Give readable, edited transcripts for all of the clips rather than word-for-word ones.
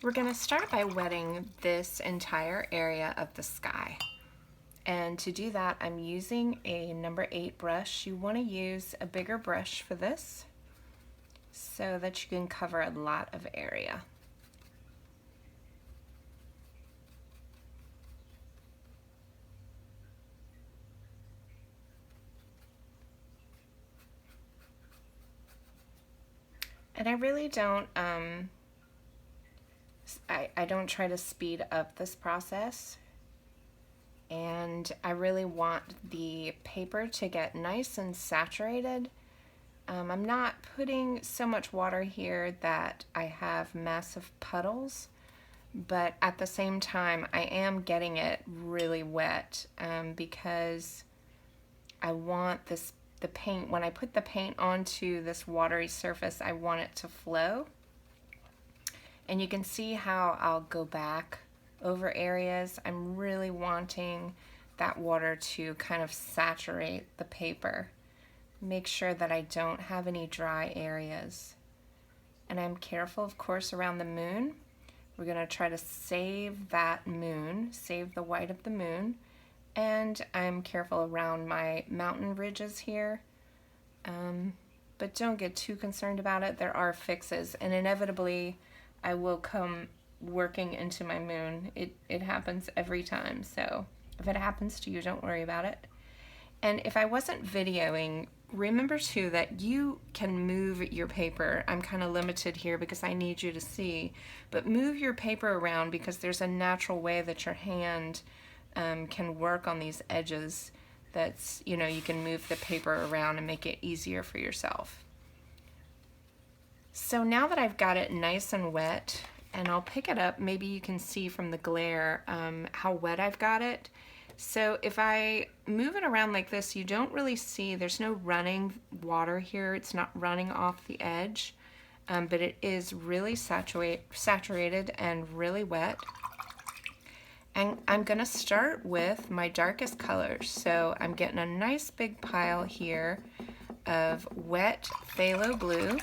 We're going to start by wetting this entire area of the sky. And to do that, I'm using a number 8 brush. You want to use a bigger brush for this so that you can cover a lot of area. And I really don't, I don't try to speed up this process. And I really want the paper to get nice and saturated. I'm not putting so much water here that I have massive puddles, but at the same time I am getting it really wet because I want the paint, when I put the paint onto this watery surface, I want it to flow. And you can see how I'll go back over areas. I'm really wanting that water to kind of saturate the paper. Make sure that I don't have any dry areas. And I'm careful, of course, around the moon. We're going to try to save that moon, save the white of the moon. And I'm careful around my mountain ridges here. But don't get too concerned about it. There are fixes, and inevitably I will come working into my moon. It happens every time, so if it happens to you, don't worry about it. And if I wasn't videoing, remember too that you can move your paper. I'm kind of limited here because I need you to see, but move your paper around because there's a natural way that your hand can work on these edges. That's, you know, you can move the paper around and make it easier for yourself. So now that I've got it nice and wet, and I'll pick it up, maybe you can see from the glare how wet I've got it. So if I move it around like this, you don't really see, there's no running water here, it's not running off the edge, but it is really saturated and really wet. And I'm gonna start with my darkest colors. So I'm getting a nice big pile here of wet phthalo blue.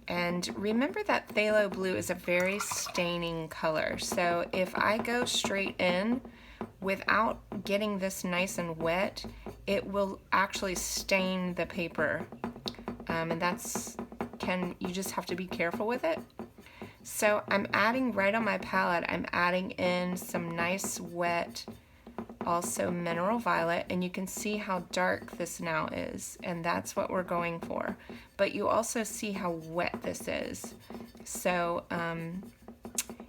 And remember that phthalo blue is a very staining color. So if I go straight in without getting this nice and wet, it will actually stain the paper. And you just have to be careful with it. So I'm adding right on my palette, I'm adding in some nice wet, also mineral violet, and you can see how dark this now is, and that's what we're going for. But you also see how wet this is. So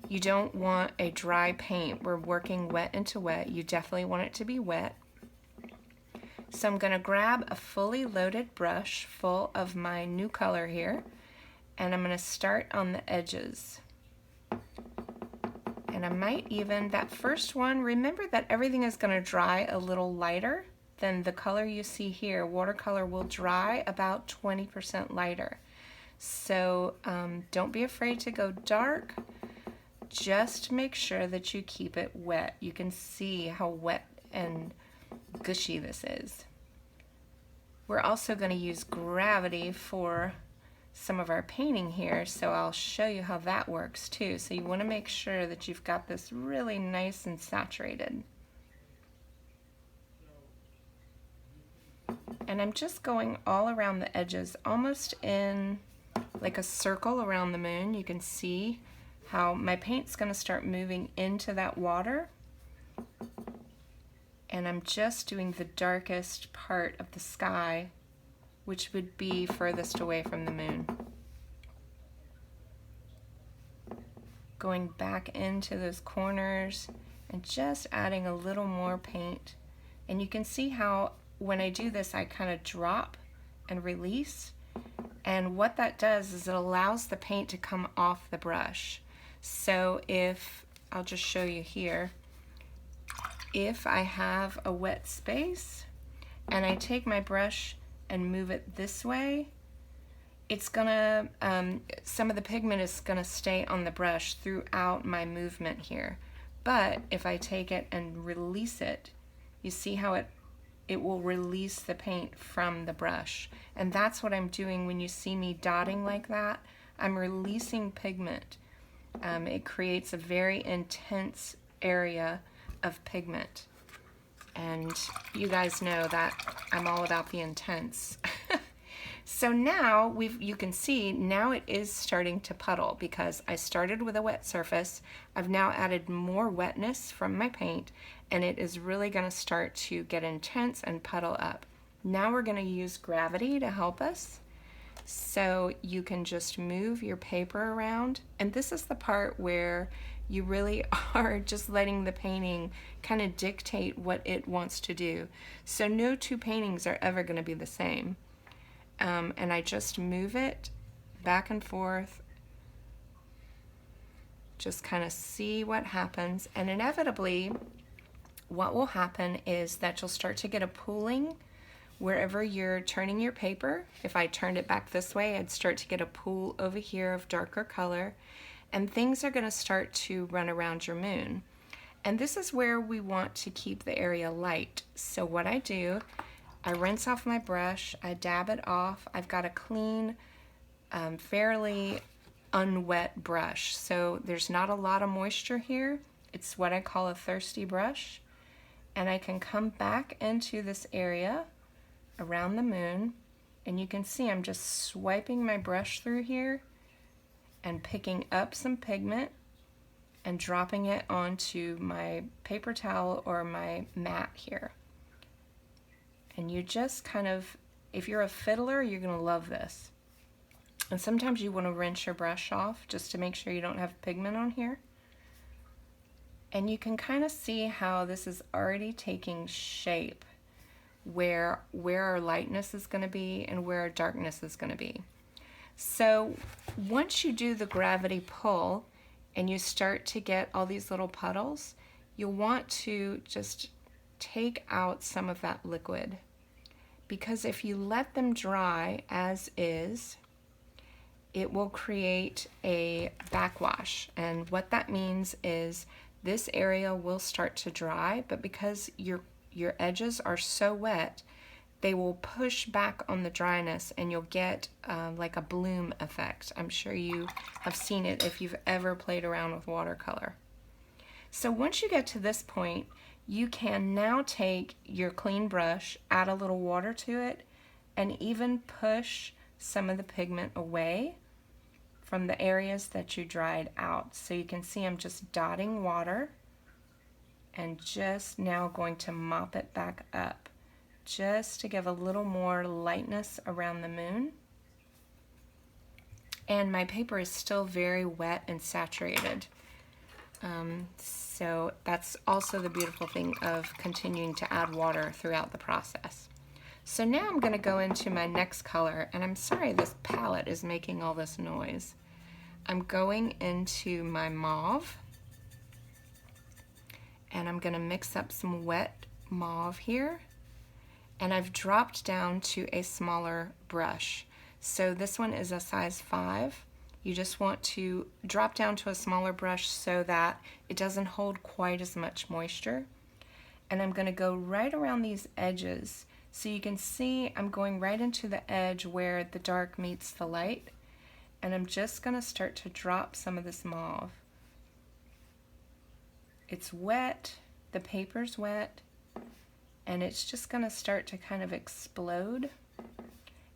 you don't want a dry paint. We're working wet into wet. You definitely want it to be wet. So I'm going to grab a fully loaded brush full of my new color here, and I'm going to start on the edges. And I might even, that first one, remember that everything is going to dry a little lighter than the color you see here. Watercolor will dry about 20% lighter. So don't be afraid to go dark. Just make sure that you keep it wet. You can see how wet and gushy this is. We're also going to use gravity for some of our painting here, so I'll show you how that works too. So you want to make sure that you've got this really nice and saturated. And I'm just going all around the edges, almost in like a circle around the moon. You can see how my paint's going to start moving into that water. And I'm just doing the darkest part of the sky, which would be furthest away from the moon. Going back into those corners and just adding a little more paint. And you can see how when I do this, I kind of drop and release. And what that does is it allows the paint to come off the brush. So if, I'll just show you here, if I have a wet space and I take my brush and move it this way, it's gonna, some of the pigment is gonna stay on the brush throughout my movement here. But if I take it and release it, you see how it will release the paint from the brush. And that's what I'm doing when you see me dotting like that. I'm releasing pigment. It creates a very intense area of pigment. And you guys know that I'm all about the intense. So now you can see now it is starting to puddle because I started with a wet surface. I've now added more wetness from my paint, and it is really going to start to get intense and puddle up. Now we're going to use gravity to help us. So you can just move your paper around, and this is the part where you really are just letting the painting kind of dictate what it wants to do. So no two paintings are ever going to be the same. And I just move it back and forth, just kind of see what happens, and inevitably what will happen is that you'll start to get a pooling wherever you're turning your paper. If I turned it back this way, I'd start to get a pool over here of darker color, and things are going to start to run around your moon. And this is where we want to keep the area light. So what I do, I rinse off my brush, I dab it off. I've got a clean, fairly unwet brush, so there's not a lot of moisture here. It's what I call a thirsty brush. And I can come back into this area around the moon, and you can see I'm just swiping my brush through here and picking up some pigment and dropping it onto my paper towel or my mat here. And you just kind of, if you're a fiddler, you're going to love this. And sometimes you want to rinse your brush off just to make sure you don't have pigment on here. And you can kind of see how this is already taking shape, where our lightness is going to be and where our darkness is going to be. So once you do the gravity pull and you start to get all these little puddles, you'll want to just take out some of that liquid, because if you let them dry as is, it will create a backwash. And what that means is this area will start to dry, but because your edges are so wet, they will push back on the dryness, and you'll get like a bloom effect. I'm sure you have seen it if you've ever played around with watercolor. So once you get to this point, you can now take your clean brush, add a little water to it, and even push some of the pigment away from the areas that you dried out. So you can see I'm just dotting water and just now going to mop it back up, just to give a little more lightness around the moon. And my paper is still very wet and saturated. So that's also the beautiful thing of continuing to add water throughout the process. So now I'm going to go into my next color, and I'm sorry this palette is making all this noise. I'm going into my mauve, and I'm going to mix up some wet mauve here, and I've dropped down to a smaller brush. So this one is a size 5. You just want to drop down to a smaller brush so that it doesn't hold quite as much moisture. And I'm going to go right around these edges. So you can see I'm going right into the edge where the dark meets the light. And I'm just going to start to drop some of this mauve. It's wet, the paper's wet, and it's just going to start to kind of explode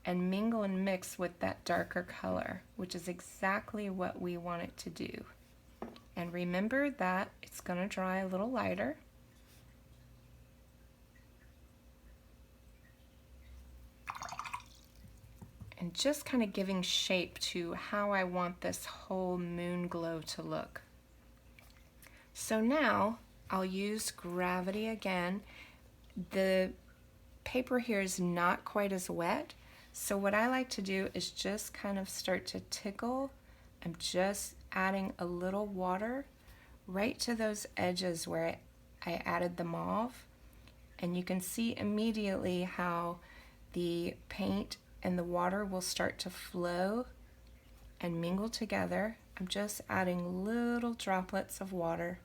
and mingle and mix with that darker color, which is exactly what we want it to do. And remember that it's going to dry a little lighter. And just kind of giving shape to how I want this whole moon glow to look. So now I'll use gravity again. The paper here is not quite as wet, so what I like to do is just kind of start to tickle. I'm just adding a little water right to those edges where I added the mauve, and you can see immediately how the paint and the water will start to flow and mingle together. I'm just adding little droplets of water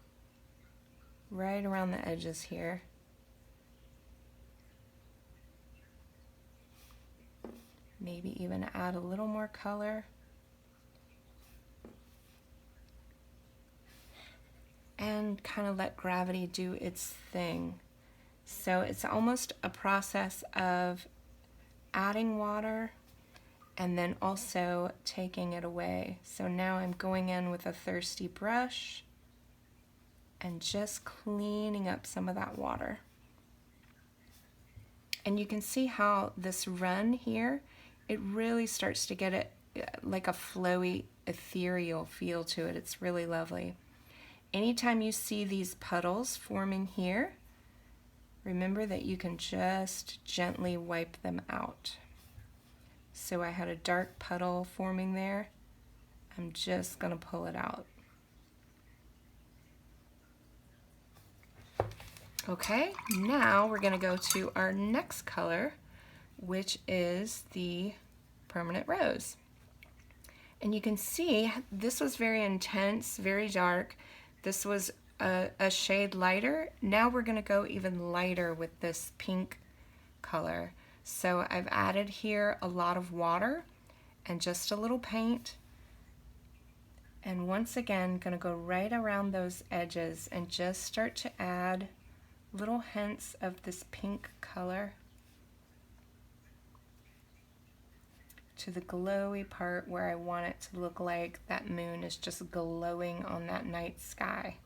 right around the edges here. Maybe even add a little more color. and kind of let gravity do its thing. So it's almost a process of adding water and then also taking it away. So now I'm going in with a thirsty brush and just cleaning up some of that water. And you can see how this run here, it really starts to get it like a flowy, ethereal feel to it. It's really lovely. Anytime you see these puddles forming here, remember that you can just gently wipe them out. So I had a dark puddle forming there. I'm just going to pull it out. Okay, now we're going to go to our next color, which is the permanent rose. And you can see this was very intense, very dark. This was a shade lighter. Now we're going to go even lighter with this pink color. So I've added here a lot of water and just a little paint. And once again, going to go right around those edges and just start to add little hints of this pink color to the glowy part where I want it to look like that moon is just glowing on that night sky.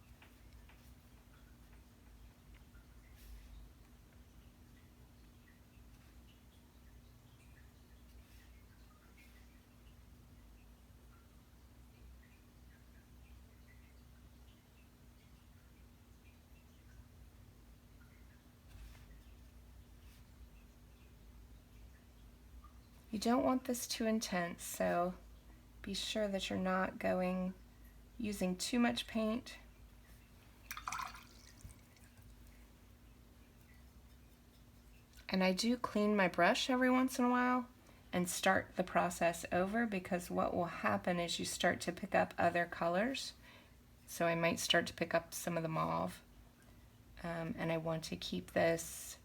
You don't want this too intense, so be sure that you're not using too much paint. And I do clean my brush every once in a while and start the process over, because what will happen is you start to pick up other colors. So I might start to pick up some of the mauve, and I want to keep this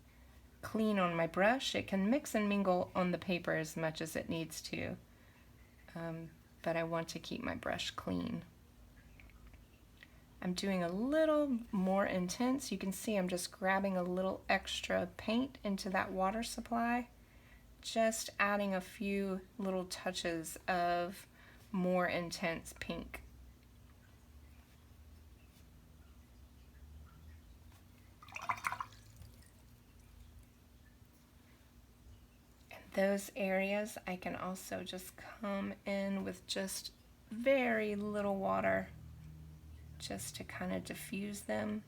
clean on my brush. It can mix and mingle on the paper as much as it needs to, but I want to keep my brush clean. I'm doing a little more intense. You can see I'm just grabbing a little extra paint into that water supply, just adding a few little touches of more intense pink. Those areas I can also just come in with just very little water just to kind of diffuse them,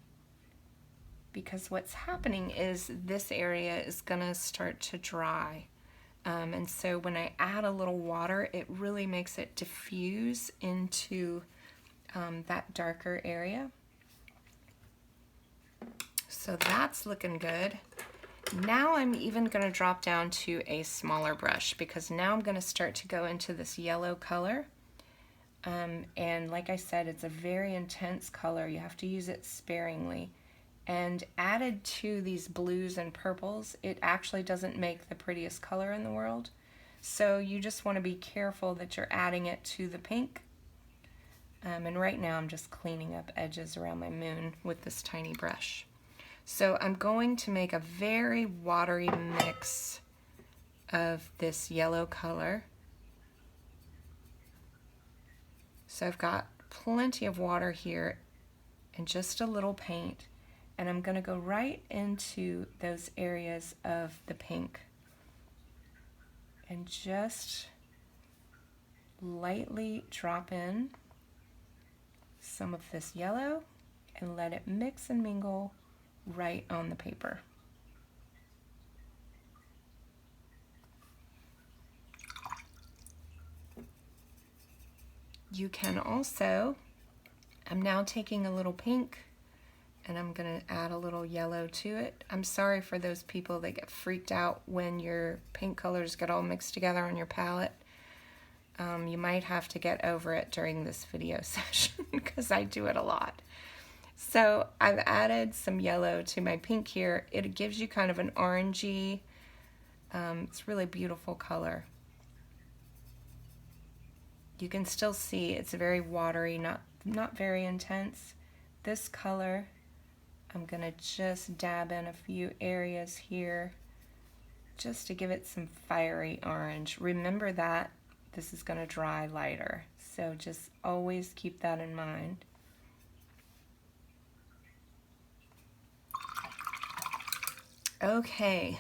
because what's happening is this area is gonna start to dry, and so when I add a little water, it really makes it diffuse into that darker area. So that's looking good. Now I'm even going to drop down to a smaller brush, because now I'm going to start to go into this yellow color. And like I said, it's a very intense color. You have to use it sparingly. And added to these blues and purples, it actually doesn't make the prettiest color in the world. So you just want to be careful that you're adding it to the pink. And right now I'm just cleaning up edges around my moon with this tiny brush. So I'm going to make a very watery mix of this yellow color. So I've got plenty of water here and just a little paint, and I'm going to go right into those areas of the pink and just lightly drop in some of this yellow and let it mix and mingle right on the paper. You can also, I'm now taking a little pink and I'm going to add a little yellow to it. I'm sorry for those people that get freaked out when your pink colors get all mixed together on your palette. You might have to get over it during this video session because I do it a lot. So I've added some yellow to my pink here. It gives you kind of an orangey, it's really beautiful color. You can still see it's very watery, not very intense, this color, I'm gonna just dab in a few areas here just to give it some fiery orange. Remember that this is gonna dry lighter, so just always keep that in mind. Okay,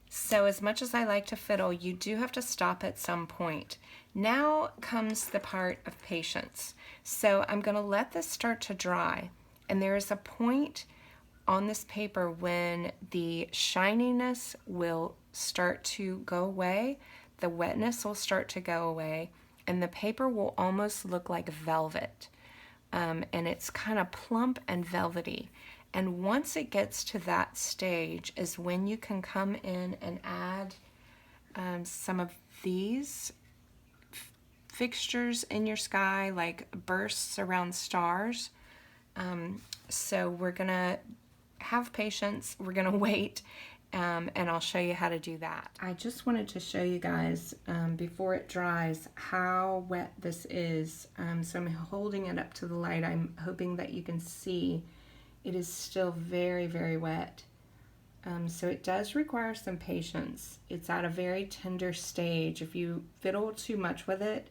so as much as I like to fiddle, you do have to stop at some point. Now comes the part of patience. So I'm going to let this start to dry, and there is a point on this paper when the shininess will start to go away, the wetness will start to go away, and the paper will almost look like velvet. And it's kind of plump and velvety. And once it gets to that stage is when you can come in and add some of these fixtures in your sky, like bursts around stars. So we're gonna have patience, we're gonna wait, and I'll show you how to do that. I just wanted to show you guys before it dries how wet this is. So I'm holding it up to the light. I'm hoping that you can see it is still very, very wet. So it does require some patience. It's at a very tender stage. If you fiddle too much with it,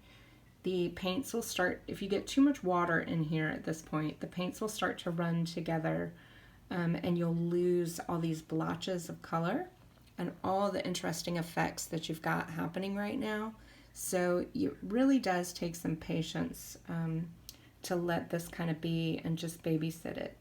the paints will start, if you get too much water in here at this point, the paints will start to run together, and you'll lose all these blotches of color and all the interesting effects that you've got happening right now. So it really does take some patience to let this kind of be and just babysit it.